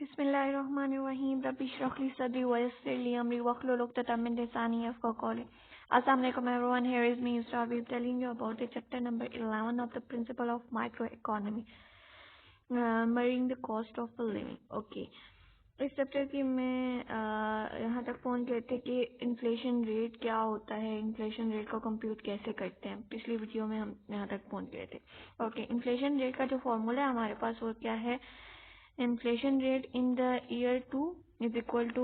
बिस्मिल्लाहिर्रहमानिर्रहीम रब्बि इश्रह ली सदरी व यस्सिर ली अमरी वहलुल उक़दतम मिन लिसानी यफ़क़हू क़ौली। Assalamu alaikum everyone, here is me Yusra. We're telling you about the chapter number 11 of the principle of microeconomy, measuring the cost of a living. Okay, इस chapter की मैं यहाँ तक पहुँच गए थे कि इन्फ्लेशन रेट क्या होता है, इन्फ्लेशन रेट को कंप्यूट कैसे करते हैं। पिछली वीडियो में हम यहाँ तक पहुँच गए थे। ओके, इन्फ्लेशन रेट का जो फॉर्मूला है हमारे पास वो क्या है? Inflation rate in the year 2 is equal to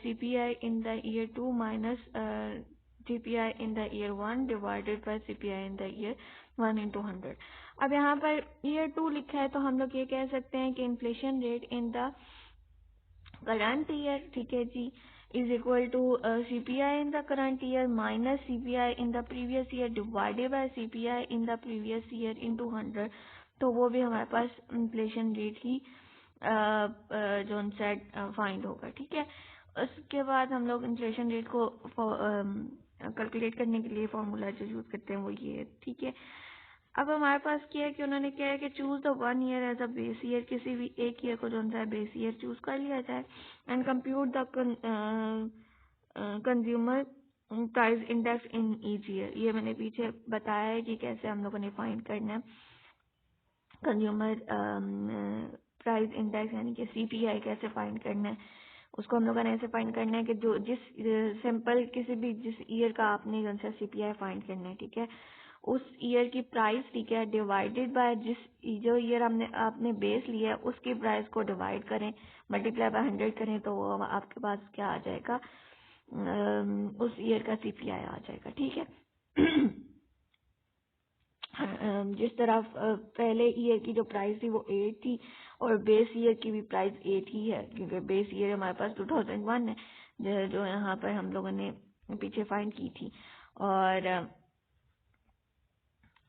CPI in the year 2 minus CPI in the year 1 divided by CPI in the year 1 into 100। अब यहाँ पर year 2 लिखा है तो हम लोग ये कह सकते हैं कि inflation rate in the current year, ठीक है जी, is equal to CPI in the current year minus CPI in the previous year divided by CPI in the previous year into 100। तो वो भी हमारे पास inflation rate ही जो सेट फाइंड होगा। ठीक है, उसके बाद हम लोग इन्फ्लेशन रेट को कैलकुलेट करने के लिए फॉर्मूला जो यूज करते हैं वो ये है। ठीक है, अब हमारे पास क्या है कि उन्होंने क्या है कि choose the 1 year as a base year, किसी भी एक ईयर को जो है बेस ईयर चूज कर लिया जाए and compute the consumer price index in each year. ये मैंने पीछे बताया है कि कैसे हम लोगों ने फाइंड करना है कंज्यूमर प्राइस इंडेक्स, यानी कि सीपीआई कैसे फाइंड करना है। उसको हम लोगों ने ऐसे फाइंड करना है कि जो जिस सिंपल किसी भी जिस ईयर का आपने जो सा सीपीआई फाइंड करना है, ठीक है, उस ईयर की प्राइस, ठीक है, डिवाइडेड बाय जिस जो ईयर आपने बेस लिया है उसकी प्राइस को डिवाइड करें, मल्टीप्लाई बाय 100 करें तो वो आपके पास क्या आ जाएगा, उस ईयर का सीपीआई आ जाएगा। ठीक है जिस तरह पहले ईयर की जो प्राइस थी वो 8 थी और बेस ईयर की भी प्राइस 8 ही है, क्योंकि बेस ईयर हमारे पास 2001 है जो यहाँ पर हम लोगों ने पीछे फाइंड की थी। और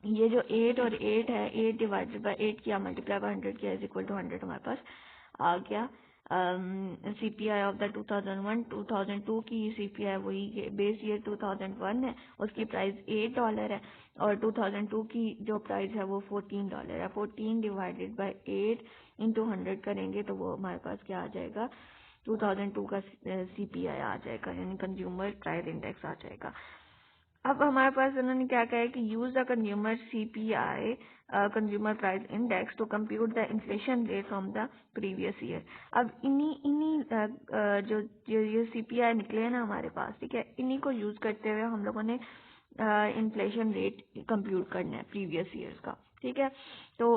ये जो 8 और 8 है, 8 डिवाइडेड बाय 8 किया मल्टीप्लाई बाय 100 किया इज इक्वल टू 100 हमारे पास आ गया। सीपीआई ऑफ द 2002 की सीपीआई वही बेस ईयर 2001 है, उसकी प्राइस $8 है और 2002 की जो प्राइस है वो $14 है। 14 डिवाइडेड बाय 8 इंटू 100 करेंगे तो वो हमारे पास क्या आ जाएगा, 2002 का सीपीआई आ जाएगा, यानी कंज्यूमर प्राइस इंडेक्स आ जाएगा। अब हमारे पास उन्होंने क्या कहा है कि use the consumer CPI consumer price index to compute the inflation rate from the previous year. अब इन्हीं जो ये सीपीआई निकले हैं ना हमारे पास, ठीक है, इन्हीं को यूज करते हुए हम लोगों ने इन्फ्लेशन रेट कंप्यूट करना है प्रीवियस ईयर्स का। ठीक है, तो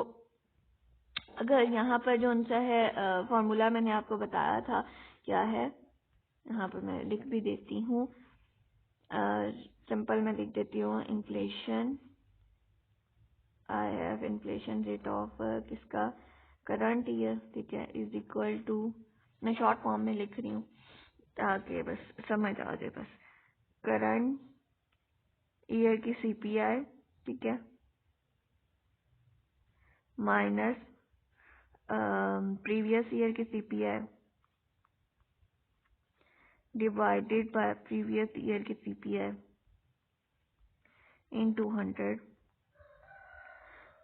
अगर यहाँ पर जो उनसा है फॉर्मूला मैंने आपको बताया था क्या है, यहाँ पर मैं लिख भी देती हूँ, सिंपल मैं लिख देती हूँ, inflation I have inflation rate of किसका, करंट ईयर, ठीक है, इज इक्वल टू, मैं शॉर्ट फॉर्म में लिख रही हूँ ताकि बस समझ आ जाए, बस करंट ईयर की सीपीआई, ठीक है, माइनस प्रीवियस ईयर की CPI divided by previous year की सीपीआई इनटू 100।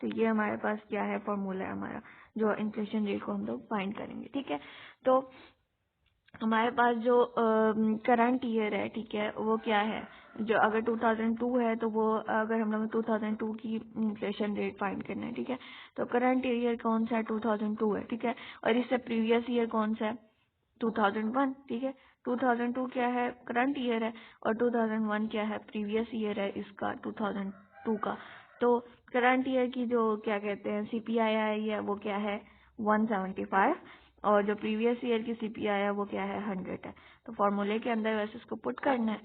तो ये हमारे पास क्या है, फॉर्मूला है हमारा जो इन्फ्लेशन रेट को हम लोग फाइंड करेंगे। ठीक है, तो हमारे पास जो करंट ईयर है, ठीक है, वो क्या है, जो अगर 2002 है तो वो अगर हम लोग 2002 की इन्फ्लेशन रेट फाइंड करना है, ठीक है, तो करंट ईयर कौन सा है, 2002 है, ठीक है, और इससे प्रीवियस ईयर कौन सा है, 2001, ठीक है, 2002 क्या है, करंट ईयर है, और 2001 क्या है, प्रीवियस ईयर है इसका 2002 का। तो करंट ईयर की जो क्या कहते हैं सीपीआई आई है वो क्या है, 175, और जो प्रीवियस ईयर की सीपीआई है वो क्या है, 100 है। तो फॉर्मूले के अंदर वैसे इसको पुट करना है,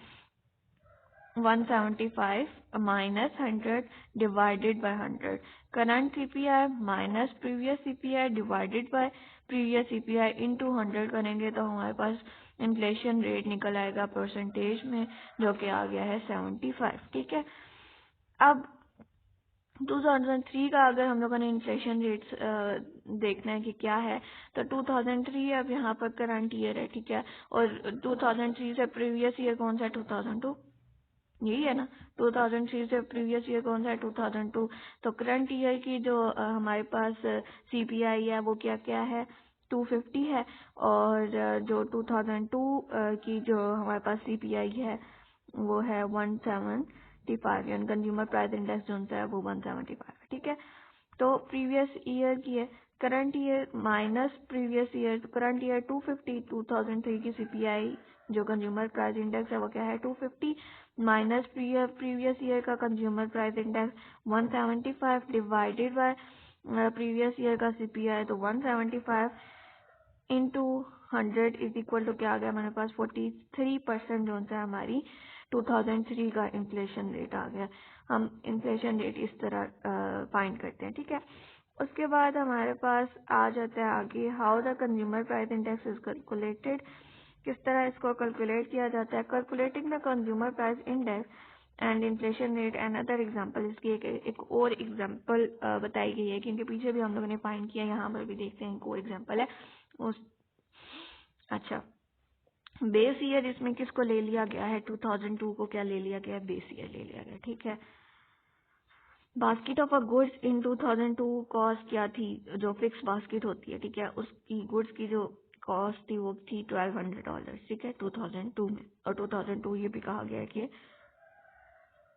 175 minus 100 divided by 100, current CPI minus previous CPI divided by previous CPI into 100 करेंगे तो हमारे पास इन्फ्लेशन रेट निकल आएगा परसेंटेज में, जो कि आ गया है 75। ठीक है, अब 2003 का अगर हम लोगों ने इन्फ्लेशन रेट्स देखना है कि क्या है, तो 2003 अब यहाँ पर करंट ईयर है, ठीक है, और 2003 से प्रीवियस ईयर कौन सा है, 2002, यही है ना, 2003 से प्रीवियस ईयर कौन सा है, 2002। तो करंट ईयर की जो हमारे पास सीपीआई है वो क्या क्या है, 250 है, और जो 2002 की जो हमारे पास CPI है वो है 175, यानी कंज्यूमर प्राइस इंडेक्स जो है वो 175 है। ठीक है, तो प्रीवियस ईयर की है, current year minus previous year, तो करंट ईयर 250, 2003 की CPI जो कंज्यूमर प्राइस इंडेक्स है वो क्या है 250, माइनस प्रीवियस ईयर का consumer price index 175 divided by previous year का CPI, तो 175 इंटू 100 इज इक्वल टू क्या आ गया हमारे पास 43% जो है हमारी 2003 का इन्फ्लेशन रेट आ गया। हम इन्फ्लेशन रेट इस तरह फाइंड करते हैं। ठीक है, उसके बाद हमारे पास आ जाता है आगे how the consumer price index is calculated, किस तरह इसको कैलकुलेट किया जाता है। Calculating the consumer price index and inflation rate, another example, इसकी एक और एग्जांपल बताई गई है, क्योंकि पीछे भी हम लोगों ने फाइंड किया, यहाँ पर भी देखते हैं एक और एग्जांपल है उस। अच्छा, बेस ईयर इसमें किसको ले लिया गया है 2002 को क्या ले लिया गया है, बेस ईयर ले लिया गया। ठीक है, basket of a goods in 2002 cost क्या थी, जो फिक्स बास्केट होती है, ठीक है, उसकी गुड्स की जो कॉस्ट थी वो थी $1200। ठीक है, 2002 में, और 2002 ये भी कहा गया है कि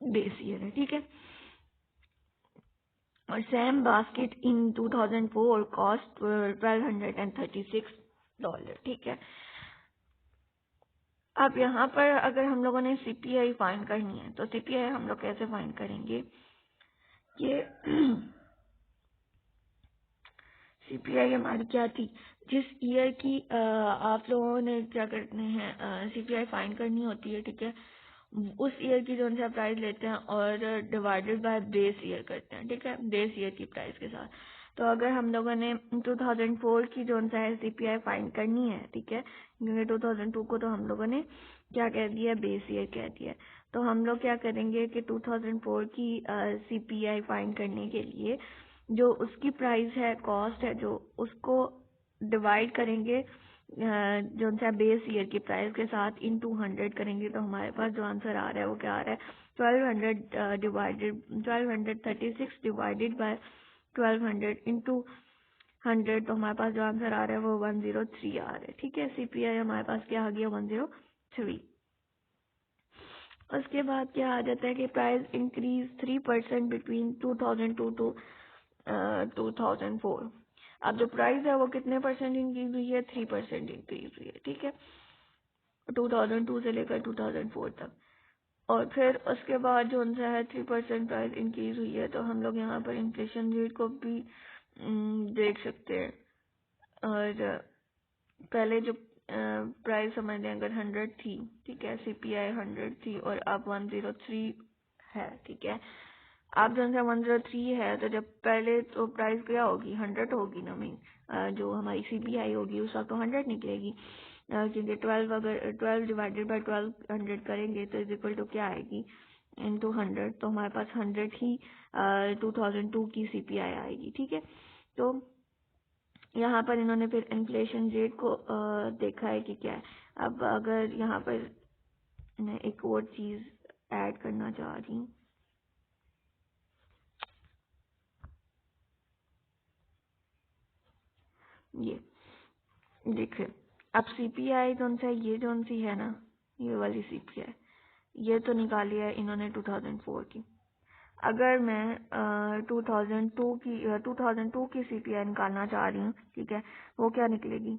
बेस ईयर है। ठीक है, और सेम बास्केट इन 2004 कॉस्ट $1236। ठीक है, अब यहाँ पर अगर हम लोगों ने CPI फाइंड करनी है तो CPI हम लोग कैसे फाइंड करेंगे कि CPI हमारी क्या थी, जिस ईयर की आप लोगों ने क्या करते हैं CPI फाइंड करनी होती है। ठीक है, उस ईयर की जो सा प्राइस लेते हैं और डिवाइडेड बाय बेस ईयर करते हैं। ठीक है, बेस ईयर की प्राइस के साथ। तो अगर हम लोगों ने 2004 की जो सा है CPI फाइंड करनी है, ठीक है, क्योंकि 2002 को तो हम लोगों ने क्या कह दिया, बेस ईयर कह दिया, तो हम लोग क्या करेंगे कि 2004 की CPI फाइंड करने के लिए जो उसकी प्राइस है, कॉस्ट है, जो उसको डिवाइड करेंगे जो सा बेस ईयर की प्राइस के साथ इन 200 करेंगे, तो हमारे पास जो आंसर आ रहा है वो क्या आ रहा है 1236 डिवाइडेड बाय 1200 इंटू 100, तो हमारे पास जो आंसर आ रहा है वो 103 आ रहा है। ठीक है, CPI हमारे पास क्या आ गया 103। उसके बाद क्या आ जाता है कि प्राइस इंक्रीज 3% बिटवीन 2002 टू 2004। अब जो प्राइस है वो कितने परसेंट इंक्रीज हुई है, 3% इंक्रीज हुई है। ठीक है, 2002 से लेकर 2004 तक। और फिर उसके बाद जो उनसे है 3% प्राइस इंक्रीज हुई है, तो हम लोग यहाँ पर इन्फ्लेशन रेट को भी देख सकते हैं। और पहले जो प्राइस समझ लें, अगर 100 थी, ठीक है, CPI 100 थी और अब 103 है। ठीक है, आप जो है 103 है, तो जब पहले तो प्राइस क्या होगी 100 होगी ना, मीन जो हमारी CPI होगी उस वक्त तो 100 निकलेगी, क्योंकि 12 अगर 12 डिवाइडेड बाय 1200 करेंगे तो इज इक्वल टू क्या आएगी इनटू 100, तो हमारे पास 100 ही 2002 की CPI आएगी। ठीक है, तो यहाँ पर इन्होंने फिर इन्फ्लेशन रेट को देखा है कि क्या है। अब अगर यहाँ पर मैं एक और चीज ऐड करना चाह रही हूँ, ये देखिए, अब CPI जो सा ये जो सी है ना, ये वाली CPI ये तो निकाली है इन्होंने 2004 की। अगर मैं 2002 की CPI निकालना चाह रही हूँ, ठीक है, वो क्या निकलेगी,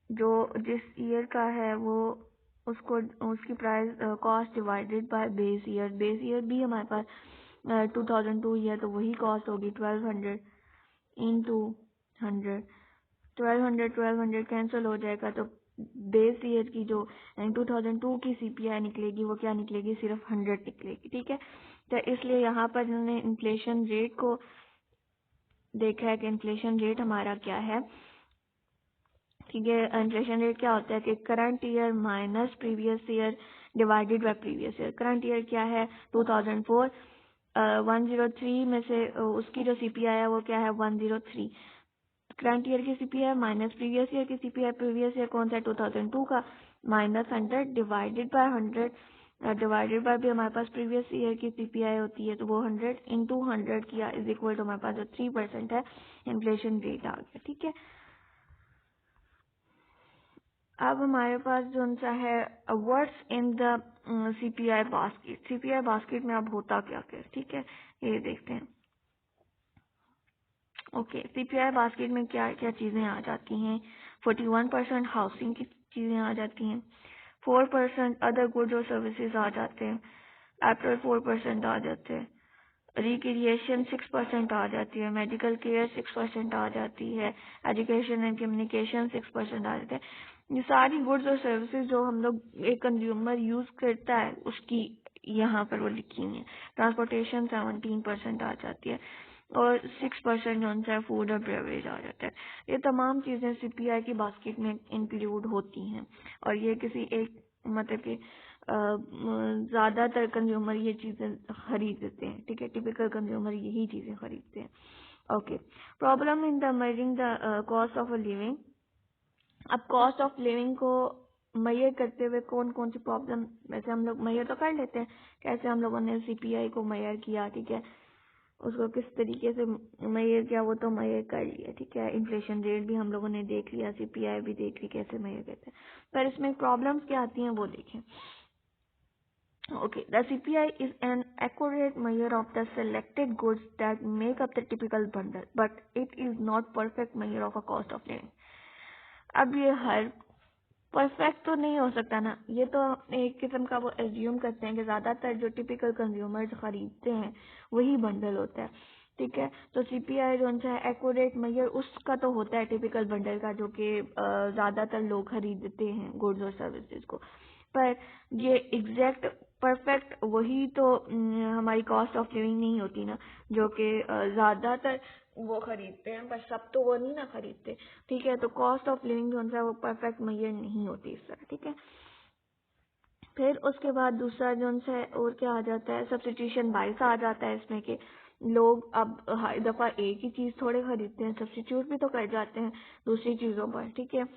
जो जिस ईयर का है वो उसको उसकी price cost divided by base year भी हमारे पास 2002 ही है, तो वही कॉस्ट होगी 1200 इंटू 100। 1200 कैंसिल हो जाएगा, तो बेस ईयर की जो 2002 की CPI निकलेगी वो क्या निकलेगी, सिर्फ 100 निकलेगी। ठीक है, तो इसलिए यहाँ पर इन्होंने इन्फ्लेशन रेट को देखा है कि इन्फ्लेशन रेट हमारा क्या है। ठीक है, इन्फ्लेशन रेट क्या होता है कि current year minus previous year divided by previous year. Current year क्या है 2004, 103 में से उसकी जो CPI है वो क्या है 103। करंट ईयर की CPI माइनस प्रीवियस ईयर की CPI, प्रीवियस ईयर कौन सा है 2002 का, minus 100 divided by 100, divided by भी हमारे पास प्रीवियस ईयर की CPI होती है, तो वो 100 इंटू 100 किया इज इक्वल टू हमारे पास जो 3% है इन्फ्लेशन रेट आ गया। ठीक है, अब हमारे पास जो सा है what's in the CPI basket. CPI basket में अब होता क्या क्या, ठीक है, ये देखते हैं। ओके, सीपीआई बास्केट में क्या क्या चीजें आ जाती हैं। 41% हाउसिंग की चीजें आ जाती हैं, 4% अदर गुड्स और सर्विसेज आ जाते हैं, एप्पल 4% आ जाते हैं, रिक्रिएशन 6% आ जाती है, मेडिकल केयर 6% आ जाती है, एजुकेशन एंड कम्युनिकेशन 6% आ जाते हैं। ये सारी गुड्स और सर्विसेज जो हम लोग एक कंज्यूमर यूज करता है उसकी यहाँ पर वो लिखी हुई है। ट्रांसपोर्टेशन 17% आ जाती है और 6% जो है फूड और बेवरेज आ जाता है। ये तमाम चीजें सीपीआई की बास्केट में इंक्लूड होती हैं और ये किसी एक मतलब कि ज्यादातर कंज्यूमर ये चीजें खरीदते हैं, ठीक है, टिपिकल कंज्यूमर यही चीजें खरीदते हैं। Okay, problem in the measuring the cost of living. अब कॉस्ट ऑफ लिविंग को मैयर करते हुए कौन कौन सी प्रॉब्लम, वैसे हम लोग मैयर तो कर लेते हैं, कैसे हम लोगों ने सीपीआई को मैयर किया, ठीक है, उसको किस तरीके से मैयर किया वो तो मैयर कर लिया, ठीक है, इन्फ्लेशन रेट भी हम लोगों ने देख लिया, सीपीआई भी देख ली कैसे मैयर करते हैं, पर इसमें प्रॉब्लम्स क्या आती हैं वो देखें। Okay, the CPI is an accurate measure of the selected goods that make up the typical bundle, but it is not perfect measure of a cost of living. अब ये हर परफेक्ट तो नहीं हो सकता ना, ये तो एक किस्म का वो एज्यूम करते हैं कि ज्यादातर जो टिपिकल कंज्यूमर्स खरीदते हैं वही बंडल होता है, ठीक है। तो सीपीआई जो है एक्यूरेट मेजर उसका तो होता है टिपिकल बंडल का, जो कि ज्यादातर लोग खरीदते हैं गुड्स और सर्विसेज को, पर ये एग्जैक्ट परफेक्ट वही तो हमारी कॉस्ट ऑफ लिविंग नहीं होती ना, जो कि ज्यादातर वो खरीदते हैं, पर सब तो वो नहीं ना खरीदते, ठीक है। तो कॉस्ट ऑफ लिविंग जो है वो परफेक्ट मेजर नहीं होती इस तरह, ठीक है। फिर उसके बाद दूसरा जो है और क्या आ जाता है, सब्स्टिट्यूशन बायस आ जाता है इसमें कि लोग अब हर दफा एक ही चीज थोड़े खरीदते हैं, सब्स्टिट्यूट भी तो कर जाते हैं दूसरी चीजों पर, ठीक है।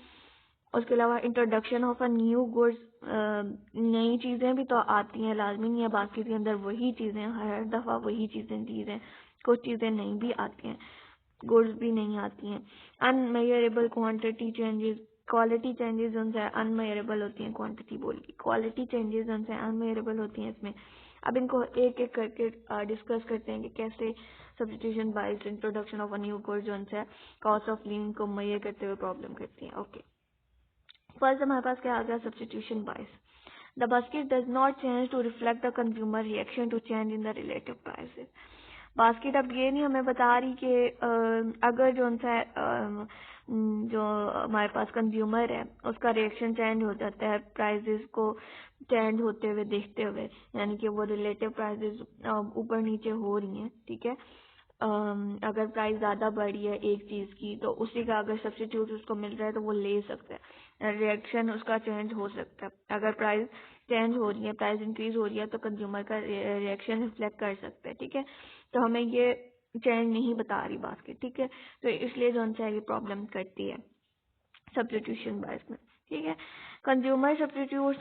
उसके अलावा introduction of a new goods, नई चीजें भी तो आती हैं, लाजमी नहीं है बास्केट के अंदर वही चीजें हर दफा वही चीजें कुछ चीजें नई भी आती हैं, गुड्स भी नहीं आती हैं। Unmeasurable quantity changes, quality changes उनसे अनमेजरेबल होती हैं, क्वांटिटी बोली, क्वालिटी चेंजेस उनसे अनमेजरेबल होती हैं इसमें। अब इनको एक एक करके डिस्कस करते हैं कि कैसे substitution bias, introduction of a new goods जो है कॉस्ट ऑफ लिविंग को मेजर करते हुए प्रॉब्लम करती हैं। ओके, फर्स्ट हमारे पास क्या आ गया, substitution bias. The basket does not change to reflect the consumer reaction to change in the relative prices. Basket अब ये नहीं हमें बता रही कि अगर जो है जो हमारे पास कंज्यूमर है उसका रिएक्शन चेंज हो जाता है प्राइसेस को चेंज होते हुए देखते हुए, यानी कि वो रिलेटिव प्राइसेस ऊपर नीचे हो रही हैं, ठीक है। अगर प्राइस ज्यादा बढ़ी है एक चीज की तो उसी का अगर सब्स्टिट्यूट उसको मिल रहा है तो वो ले सकता है, रिएक्शन उसका चेंज हो सकता है। अगर प्राइस चेंज हो रही है, प्राइस इंक्रीज हो रही है तो कंज्यूमर का रिएक्शन रिफ्लेक्ट कर सकता है, ठीक है। तो हमें ये चेंज नहीं बता रही बास्केट, ठीक है, तो इसलिए जो है ये प्रॉब्लम करती है सब्स्टिट्यूशन बायस में, ठीक है। Consumer substitutes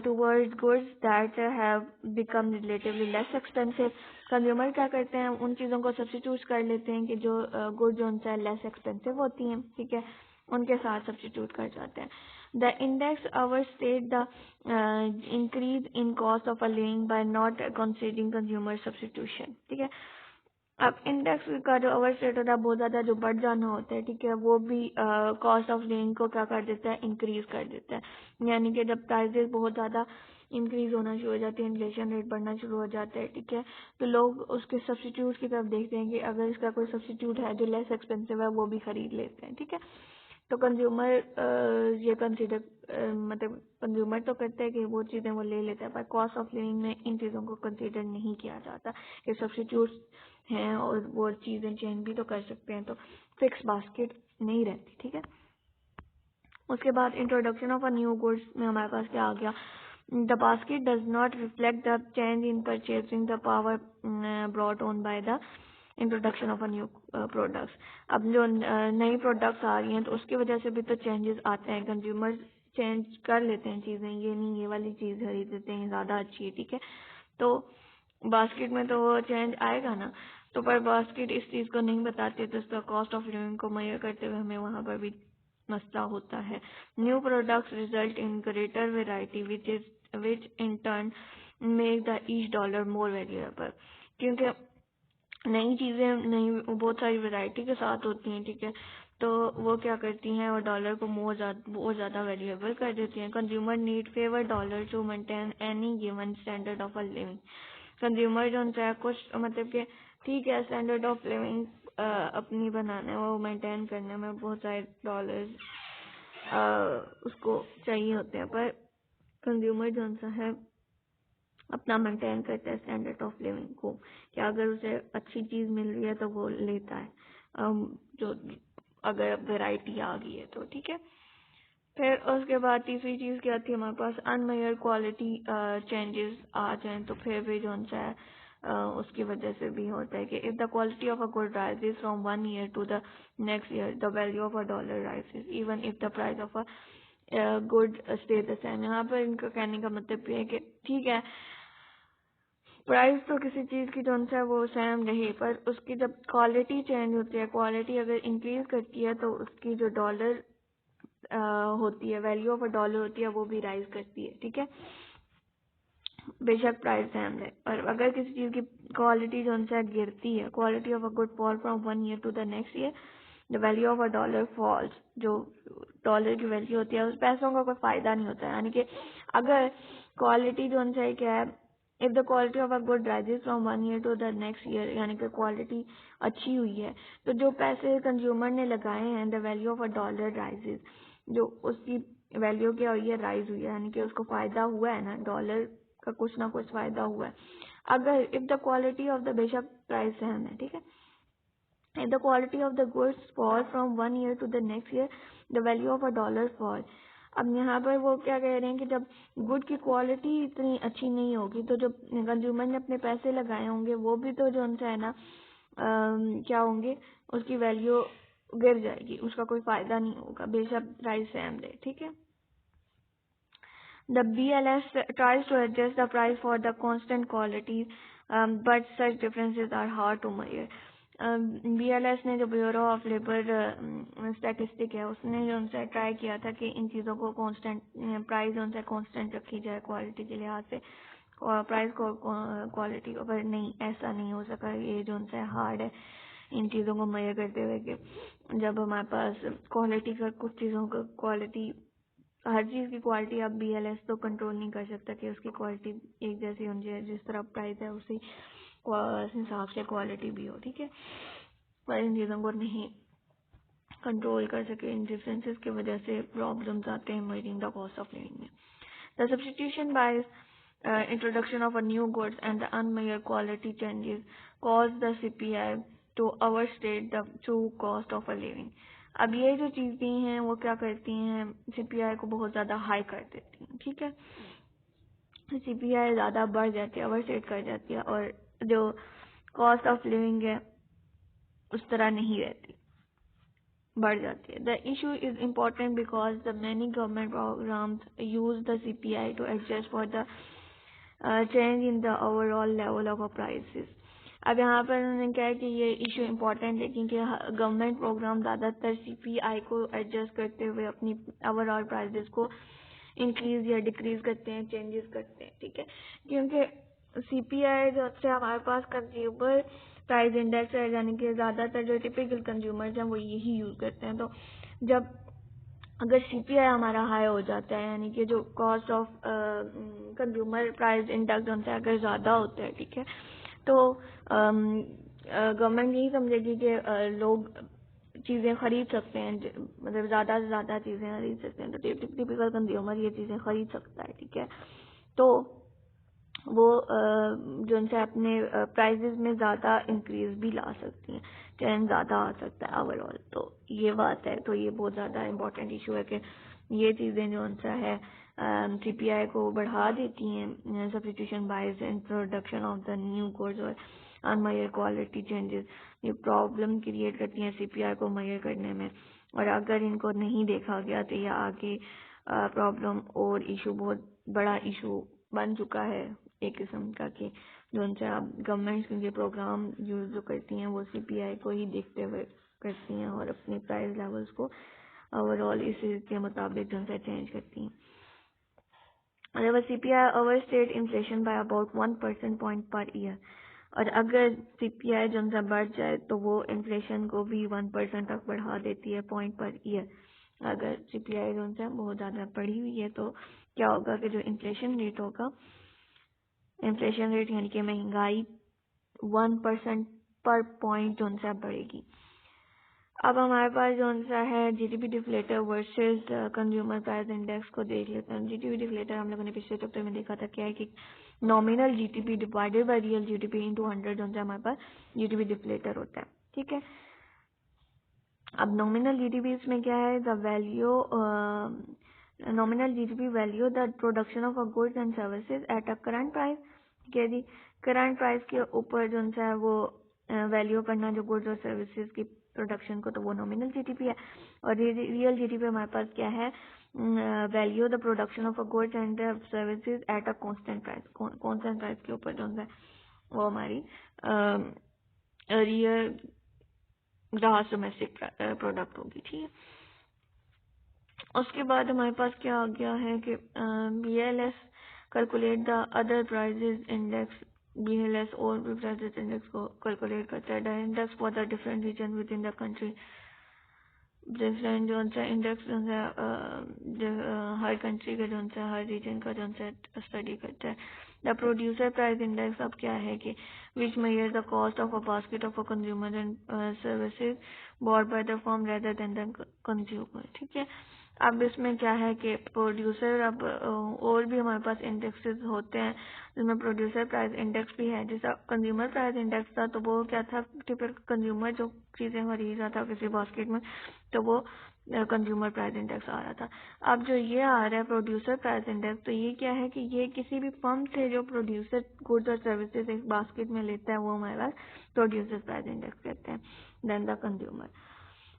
towards goods that have become relatively less expensive. Consumer क्या करते हैं, उन चीज़ों को सब्स्टिट्यूट कर लेते हैं कि जो गुड जो है लेस एक्सपेंसिव होती हैं, ठीक है, उनके साथ सब्स्टिट्यूट कर जाते हैं। The index our state the increase in cost of a living by not considering consumer substitution, ठीक है। अब इंडेक्स का जो ओवर स्टेट होता है बहुत ज्यादा जो बढ़ जाना होता है, ठीक है, वो भी कॉस्ट ऑफ लिविंग को क्या कर देता है, इंक्रीज कर देता है। यानी कि जब प्राइसेस बहुत ज्यादा इंक्रीज होना शुरू हो जाती है, इन्फ्लेशन रेट बढ़ना शुरू हो जाता है, ठीक है, तो लोग उसके सब्स्टिट्यूट की तरफ देखते हैं कि अगर इसका कोई सब्स्टिट्यूट है जो लेस एक्सपेंसिव है वो भी खरीद लेते हैं, ठीक है। तो कंज्यूमर ये कंसिडर मतलब कंज्यूमर तो करते हैं कि वो चीज़ें वो ले लेता है, पर कॉस्ट ऑफ लिविंग में इन चीज़ों को कंसिडर नहीं किया जाता कि सब्स्टिट्यूट्स हैं और वो चीज़ें चेंज भी तो कर सकते हैं, तो फिक्स बास्केट नहीं रहती, ठीक है। उसके बाद introduction of a new goods में हमारे पास क्या आ गया, the basket does not reflect the change in purchasing the power brought on by the introduction of a new products. अब जो नई प्रोडक्ट्स आ रही हैं तो उसकी वजह से भी तो चेंजेस आते हैं, कंज्यूमर चेंज कर लेते हैं चीज़ें, ये नहीं ये वाली चीज़ खरीद लेते हैं ज़्यादा अच्छी है, ठीक है, तो बास्केट में तो वो चेंज आएगा ना। तो पर बास्केट इस चीज़ को नहीं बताते, तो इसका कॉस्ट ऑफ लिविंग को मेजर करते हुए हमें वहाँ पर भी मसला होता है। New products result in greater variety which in turn make the each dollar more valuable, क्योंकि नई चीजें नई बहुत सारी वैरायटी के साथ होती हैं, ठीक है, तो वो क्या करती हैं और डॉलर को बहुत ज़्यादा वैल्यूएबल कर देती हैं। Consumer need fewer dollar to maintain any given standard of a living. Consumer जो है कुछ मतलब कि ठीक है स्टैंडर्ड ऑफ लिविंग अपनी बनाने वो मेंटेन करने में बहुत सारे डॉलर्स उसको चाहिए होते हैं, पर कंज्यूमर जो है अपना मेंटेन करता है स्टैंडर्ड ऑफ लिविंग को, कि अगर उसे अच्छी चीज मिल रही है तो वो लेता है, जो अगर वैरायटी आ गई है तो, ठीक है। फिर उसके बाद तीसरी चीज क्या थी हमारे पास, अनमेजर क्वालिटी चेंजेस आ जाएं तो फिर भी जो है उसकी वजह से भी होता है कि if the quality of a good rises from one year to the next year the value of a dollar rises even if the price of a good stay the same. यहाँ पर इनका कहने का मतलब ये है कि ठीक है प्राइस तो किसी चीज की जो है वो सेम रही, पर उसकी जब क्वालिटी चेंज होती है, क्वालिटी अगर इंक्रीज करती है तो उसकी जो डॉलर होती है, वैल्यू ऑफ अ डॉलर होती है, वो भी राइज करती है, ठीक है, बेशक प्राइस सेम है। और अगर किसी चीज की क्वालिटी जो है गिरती है, quality of a good fall from one year to the next year the value of a dollar falls, जो डॉलर की वैल्यू होती है उस पैसों का कोई फायदा नहीं होता है। यानी कि अगर क्वालिटी जो है क्या है, if the quality of a good rises from one year to the next year, यानी कि क्वालिटी अच्छी हुई है तो जो पैसे कंज्यूमर ने लगाए हैं the value of a dollar rises, जो उसकी वैल्यू क्या हुई है, राइज हुई है, यानी कि उसको फायदा हुआ है ना, डॉलर का कुछ ना कुछ फायदा हुआ है। अगर if the quality of the बेशक प्राइस सेम है, ठीक है, if the quality of the goods fall from one year to the next year the value of a dollar fall। अब यहाँ पर वो क्या कह रहे हैं कि जब गुड की क्वालिटी इतनी अच्छी नहीं होगी तो जो कंज्यूमर ने अपने पैसे लगाए होंगे वो भी तो जो उनसे है ना क्या होंगे, उसकी वैल्यू गिर जाएगी, उसका कोई फायदा नहीं होगा बेशक प्राइस सेम रहे, ठीक है। The BLS tries to adjust the price for the constant quality, but such differences are hard to measure। BLS ने जो ब्यूरो ऑफ लेबर स्टैटिस्टिक है उसने जो उनसे ट्राई किया था कि इन चीज़ों को कांस्टेंट प्राइस उनसे कांस्टेंट रखी जाए क्वालिटी के लिहाज से और प्राइस को क्वालिटी को, पर नहीं ऐसा नहीं हो सका। ये जो उनसे हार्ड है इन चीज़ों को मेजर करते हुए कि जब हमारे पास क्वालिटी का कुछ चीज़ों का क्वालिटी हर चीज की क्वालिटी अब BLS तो कंट्रोल नहीं कर सकता कि उसकी क्वालिटी एक जैसी होनी चाहिए, जिस तरह प्राइस है उसी हिसाब से क्वालिटी भी हो, ठीक है, पर इन चीज़ों को नहीं कंट्रोल कर सके, इन डिफरेंसेस की वजह से प्रॉब्लम्स आते हैं measuring the cost of living में। The substitution by introduction of a new goods and the unmeasured quality changes cause the CPI to overstate the true cost of a living। अब ये जो चीजें हैं वो क्या करती हैं, CPI को बहुत ज्यादा हाई कर देती हैं, ठीक है, CPI ज्यादा बढ़ जाती है, ओवरस्टेट कर जाती है और जो कॉस्ट ऑफ लिविंग है उस तरह नहीं रहती, बढ़ जाती है। The issue is important because the many government programs use the CPI to adjust for the change in the overall level of prices. अब यहाँ पर उन्होंने कहा कि ये इशू इम्पोर्टेंट है क्योंकि गवर्नमेंट प्रोग्राम ज़्यादातर CPI को एडजस्ट करते हुए अपनी ओवरऑल प्राइसेस को इंक्रीज या डिक्रीज करते हैं, चेंजेस करते हैं, ठीक है, क्योंकि CPI जो है हमारे पास कंज्यूमर प्राइस इंडेक्स है, यानी कि ज़्यादातर जो टिपिकल कंज्यूमर्स हैं वो यही यूज़ करते हैं। तो जब अगर CPI हमारा हाई हो जाता है, यानी कि जो cost of consumer price index होता है अगर ज़्यादा होता है, ठीक है, तो गवर्नमेंट यही समझेगी कि लोग चीज़ें खरीद सकते हैं, मतलब ज़्यादा से ज़्यादा चीज़ें खरीद सकते हैं, तो टिपिकल कंज्यूमर ये चीज़ें खरीद सकता है, ठीक है, तो वो जो उनसे अपने प्राइजेस में ज़्यादा इंक्रीज भी ला सकती हैं, चैन ज़्यादा आ सकता है ओवरऑल। तो ये बात है, तो ये बहुत ज़्यादा इम्पोर्टेंट इशू है कि ये चीज़ें जो उनसा है CPI को बढ़ा देती हैं, substitution bias, introduction of the new goods और अनमेजर्ड क्वालिटी चेंजेस, ये प्रॉब्लम क्रिएट करती हैं CPI को मेजर करने में, और अगर इनको नहीं देखा गया तो ये आगे प्रॉब्लम और इशू बहुत बड़ा इशू बन चुका है एक किस्म का, कि जो उनसे अब गवर्नमेंट क्योंकि प्रोग्राम यूज जो करती हैं वो CPI को ही देखते हुए करती हैं और अपनी प्राइस लेवल्स को ओवरऑल इसी के मुताबिक जो है चेंज करती हैं। अगर CPI overstate inflation by about 1% point per year, और अगर CPI जो है बढ़ जाए तो वो इन्फ्लेशन को भी 1% तक बढ़ा देती है पॉइंट पर ईयर। अगर CPI जो है बहुत ज़्यादा बढ़ी हुई है तो क्या होगा कि जो इन्फ्लेशन रेट होगा, इन्फ्लेशन रेट यानी कि महंगाई 1% पर पॉइंट जो है बढ़ेगी। अब हमारे पास जो सा है GDP deflator versus consumer price index को देख लेते हैं। GDP डिफ्लेटर हम लोगों ने पिछले चैप्टर में देखा था क्या है कि nominal GDP divided by real GDP into 100 जो सा हमारे पास GDP डिफ्लेटर होता है। ठीक है, अब नॉमिनल GDP इसमें क्या है, the value nominal GDP value the production of a goods and services at a current price. ठीक है जी, करंट प्राइस के ऊपर जो सा है वो वैल्यू करना जो गुड्स और सर्विसेज की प्रोडक्शन को, तो वो नॉमिनल GDP है। और रियल GDP हमारे पास क्या है, value the production of a goods and services at a constant price. Constant price के ऊपर जो है वो हमारी रियल ग्रॉस डोमेस्टिक प्रोडक्ट होगी। ठीक है, उसके बाद हमारे पास क्या आ गया है कि BLS calculate the other prices index. BLS और भी प्राइजेस इंडेक्स को कैलकुलेट करता है। The index for the different region within the country. Different जो सा इंडेक्स जो है हर कंट्री का जो सा हर रीजन का जो सा स्टडी करता है। द प्रोड्यूसर प्राइस इंडेक्स अब क्या है कि which measure the cost of a basket of a consumer and services bought by the firm rather than the consumer. ठीक है, अब इसमें क्या है कि प्रोड्यूसर, अब और भी हमारे पास इंडेक्सेस होते हैं जिसमें प्रोड्यूसर प्राइस इंडेक्स भी है। जैसा कंज्यूमर प्राइस इंडेक्स था तो वो क्या था, टिपिकल कंज्यूमर जो चीजें खरीद रहा था किसी बास्केट में तो वो कंज्यूमर प्राइस इंडेक्स आ रहा था। अब जो ये आ रहा है प्रोड्यूसर प्राइस इंडेक्स, तो ये क्या है कि ये किसी भी फर्म से जो प्रोड्यूसर गुड्स और सर्विसेज एक बास्केट में लेता है वो हमारे पास प्रोड्यूसर प्राइस इंडेक्स कहते हैं then the consumer.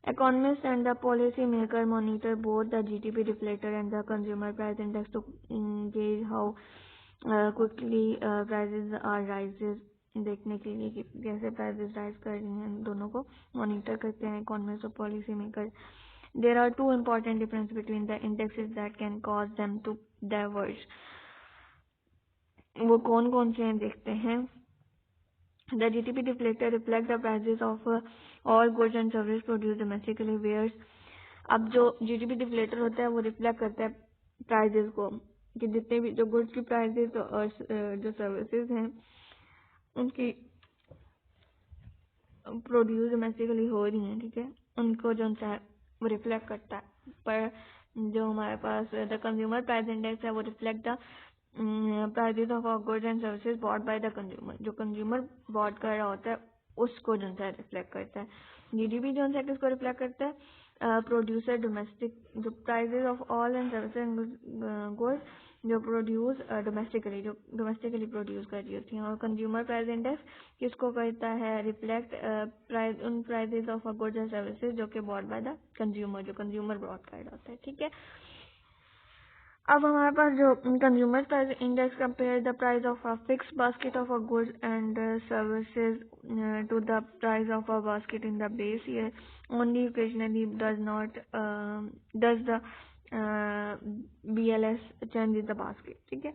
Economists and the policy maker monitor both the GDP deflator and the consumer price index to gauge how quickly prices are rises, देखने के लिए कि कैसे प्राइसेस राइज कर रही हैं, दोनों को मॉनिटर करते हैं इकोनॉमिस्ट और policy maker. There are two important difference between the indexes that can cause them to diverge. वो कौन कौन से हैं देखते हैं। The GDP deflator reflects the prices of all goods and services produced domestically, whereas अब जो GDP डिफ्लेटर होता है वो रिफ्लेक्ट करता है प्राइजेस को, कि जितने भी जो गुड्स की प्राइजेस और जो सर्विसेज हैं उनकी प्रोड्यूस डोमेस्टिकली हो रही हैं, ठीक है, उनको जो है वो रिफ्लेक्ट करता है। पर जो हमारे पास द कंज्यूमर प्राइस इंडेक्स है वो reflect the prices of goods and services bought by the consumer. जो कंज्यूमर बॉट कर रहा होता है उसको जो है रिफ्लेक्ट करता है। GDP जो है किसको रिफ्लेक्ट करता है, प्रोड्यूसर डोमेस्टिक, जो prices of all and services and goods जो प्रोड्यूस डोमेस्टिकली, जो डोमेस्टिकली प्रोड्यूस कर रही होती हैं। और कंज्यूमर प्राइस इंडेक्स किसको करता है, रिफ्लेक्ट प्राइस उन prices of goods and services जो कि बॉट बाय द कंज्यूमर, जो कंज्यूमर बॉट कर रहा होता है। ठीक है, अब हमारे पास जो consumer price index compare the price of a fix basket of a goods and services to the price of a basket in the base year only occasionally does the BLS change the basket. ठीक है,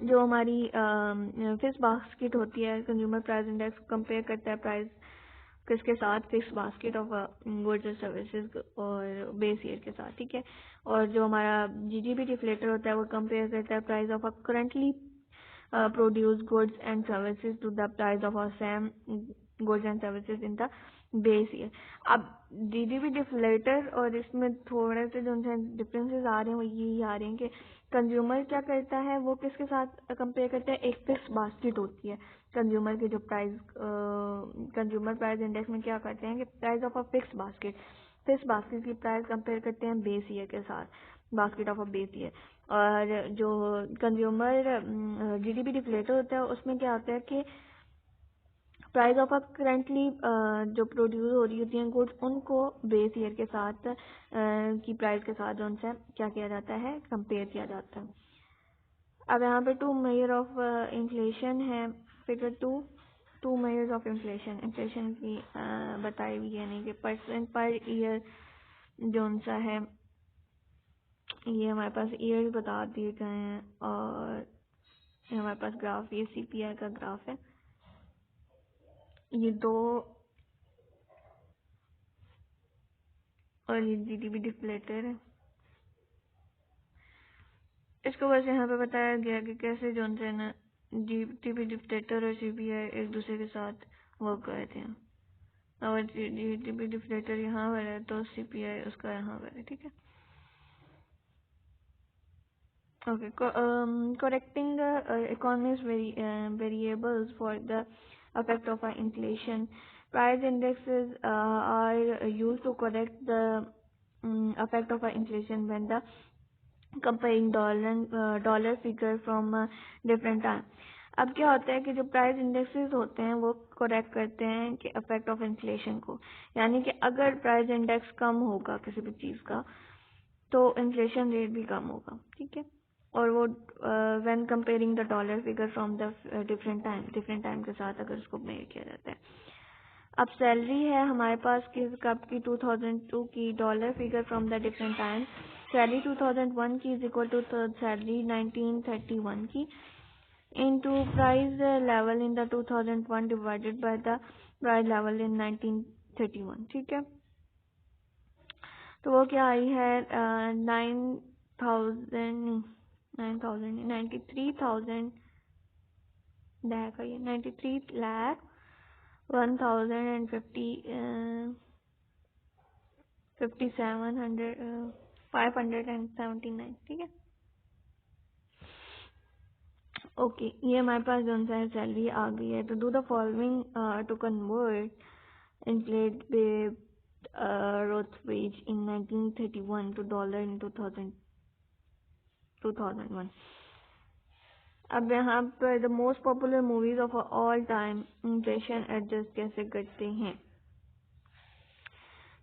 जो हमारी fix basket होती है, consumer price index compare करता है price किसके साथ, फिक्स बास्केट ऑफ गुड्स और सर्विसेज और बेस ईयर के साथ। ठीक है, और जो हमारा GDP डिफ्लेटर होता है वो कंपेयर करता है price of a currently produce goods and services to the price of a same goods and services in the base year. अब GDP डिफ्लेटर और इसमें थोड़े से जो डिफरेंसेस आ रहे हैं वो यही आ रहे हैं कि कंज्यूमर क्या करता है, वो किसके साथ कंपेयर करता है, एक फिक्स बास्केट होती है कंज्यूमर की जो प्राइस, कंज्यूमर प्राइस इंडेक्स में क्या करते हैं कि price of a fix basket की प्राइस कंपेयर करते हैं बेस ईयर के साथ, basket of a base year. और जो कंज्यूमर GDP डिफ्लेटर होता है उसमें क्या होता है कि प्राइस ऑफ अ करंटली जो प्रोड्यूस हो रही होती हैं गुड्स उनको बेस ईयर के साथ की प्राइस के साथ जो उनसे क्या किया जाता है, कंपेयर किया जाता है। अब यहाँ पे टू मेजर ऑफ इन्फ्लेशन है, figure two measures of inflation की बताई हुई है, नहीं कि परसेंट पर ईयर जोन सा है ये हमारे पास ईयर्स बता दिए गए हैं और ये हमारे पास ग्राफ, ये सीपीआई का ग्राफ है। ये दो और ये जीडीपी डिफ्लेटर है। इसको बस यहाँ पे बताया गया कि कैसे जोन से ना जीडीपी डिफ्लेटर और सीपीआई एक दूसरे के साथ वर्क करते हैं। और जीडीपी डिफ्लेटर यहाँ पर है तो सीपीआई उसका यहाँ पर है, ठीक है। Okay, correcting the economy's variables for the effect of inflation. Price indexes are used to correct the effect of inflation when the comparing dollar figure from different time. अब क्या होता है कि जो प्राइस इंडेक्सेस होते हैं वो करेक्ट करते हैं कि इफेक्ट ऑफ इन्फ्लेशन को, यानी कि अगर प्राइस इंडेक्स कम होगा किसी भी चीज का तो इन्फ्लेशन रेट भी कम होगा, ठीक है। और वो when comparing the dollar figure from the different time के साथ अगर उसको मेजर किया जाता है। अब सैलरी है हमारे पास किस कब की 2002 की dollar figure from the different time. Salary 2001 की इज इक्वल टू सैलरी 1931 की into price level in the 2001 divided by the price level in 1931, ठीक है। तो वो क्या आई है 93,000 का ये 93,01,57,579, ठीक है। ओके, ये हमारे पास जो सा सैलरी आ गई है। तो do the following to convert inflate with growth wage in 1931 to dollar in 2001. अब यहाँ पर the most popular movies of all time inflation adjust कैसे करते हैं।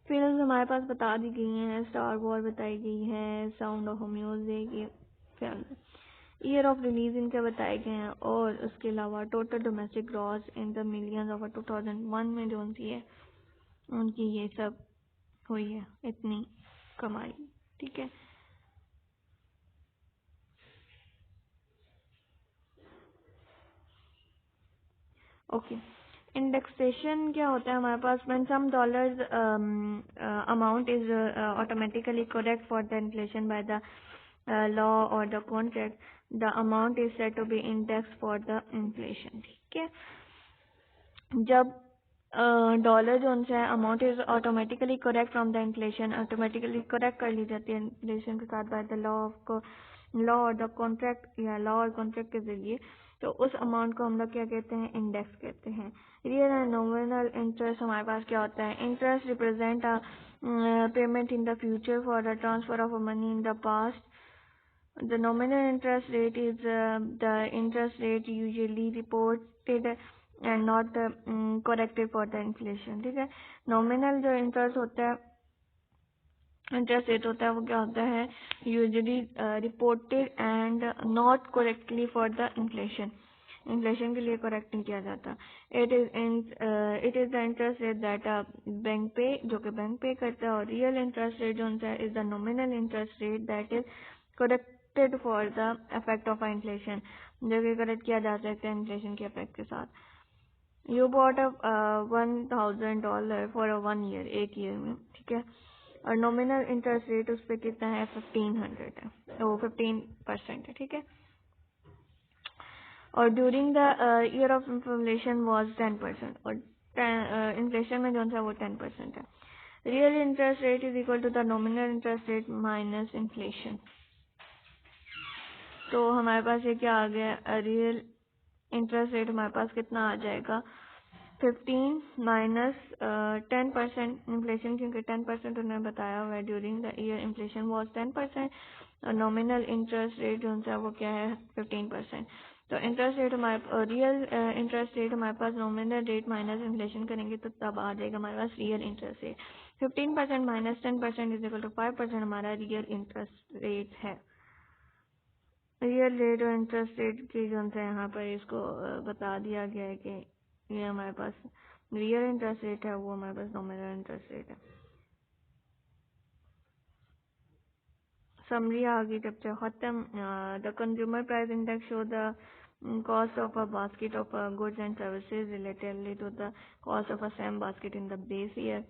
फिल्म हमारे पास बता दी गई हैं, स्टार वॉर बताई गई है, साउंड ऑफ म्यूजिक, ये फिल्म, ईयर ऑफ रिलीज इनके बताए गए हैं और उसके अलावा total domestic gross in the millions of 2001 में जो सी है उनकी ये सब हुई है, इतनी कमाई, ठीक है। ओके, इंडेक्सेशन क्या होता है हमारे पास, when some dollars amount is automatically correct for the inflation by the law or the contract, the amount is set to be index for the inflation, ठीक है। जब डॉलर जो उनसे amount is automatically correct from the inflation, automatically correct कर ली जाती है inflation के साथ by the law or the contract या लॉ और कॉन्ट्रैक्ट के जरिए, तो उस अमाउंट को हम लोग क्या कहते हैं, इंडेक्स कहते हैं। रियल एंड नॉमिनल इंटरेस्ट हमारे पास क्या होता है, interest represent a payment in the future for the transfer of money in the past. The nominal interest rate is the interest rate usually reported and not corrected for the inflation, ठीक है। nominal जो interest होता है, interest rate होता है, वो क्या होता है, usually reported and not correctly for the inflation, inflation के लिए करेक्ट नहीं किया जाता। It is the interest rate that bank पे, जो कि बैंक पे करता है, और रियल इंटरेस्ट रेट जो है is the nominal interest rate that is corrected for the effect of inflation, जो कि करेक्ट किया जा सकता है इन्फ्लेशन के इफेक्ट के साथ। You bought a $1,000 for a 1 year, एक ईयर में, ठीक है, और नॉमिनल इंटरेस्ट रेट उस पर कितना है, 1500 है, वो 15% है, ठीक है। और during the year of inflation was 10%, और इन्फ्लेशन में जो है वो 10% है। Real interest rate is equal to the nominal interest rate minus inflation. तो हमारे पास ये क्या आ गया, रियल इंटरेस्ट रेट हमारे पास कितना आ जाएगा, 15 माइनस 10% इन्फ्लेशन, क्योंकि 10% उन्होंने बताया हुआ है during the year inflation was 10%, और नॉमिनल इंटरेस्ट रेट जो है वो क्या है, 15%। तो इंटरेस्ट रेट हमारे रियल इंटरेस्ट रेट हमारे पास नॉमिनल रेट माइनस इन्फ्लेशन करेंगे तो तब आ जाएगा हमारे पास real interest rate. 15% minus 10% is equal to 5% हमारा रियल इंटरेस्ट रेट है। रियल रेट और इंटरेस्ट रेट की जो है यहाँ पर इसको बता दिया गया है कि ये हमारे पास रियल इंटरेस्ट रेट है, वो हमारे पास नॉमिनल इंटरेस्ट रेट है। समरी आ गई चैप्टर खत्म. The consumer price index show the cost of a basket of goods and services relatively to the cost of a same basket in the base year.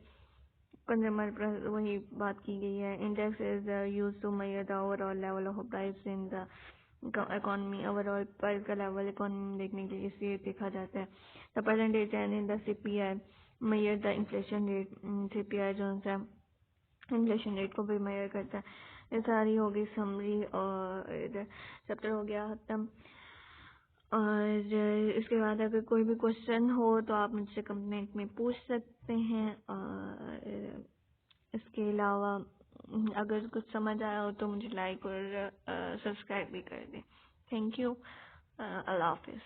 Consumer price वही बात की गई है. Index is use to measure the overall level of price in the economy. Overall price का level economy में देखने के लिए इसे देखा जाता है. The percentage change in the CPI measure the inflation rate. CPI जो है इन्फ्लेशन रेट को भी मेजर करता है. ये सारी होगी समरी और चैप्टर हो गया खत्म. और इसके बाद अगर कोई भी क्वेश्चन हो तो आप मुझसे कमेंट में पूछ सकते हैं. और इसके अलावा अगर कुछ समझ आया हो तो मुझे लाइक और सब्सक्राइब भी कर दें. Thank you. अल्लाह हाफिज़.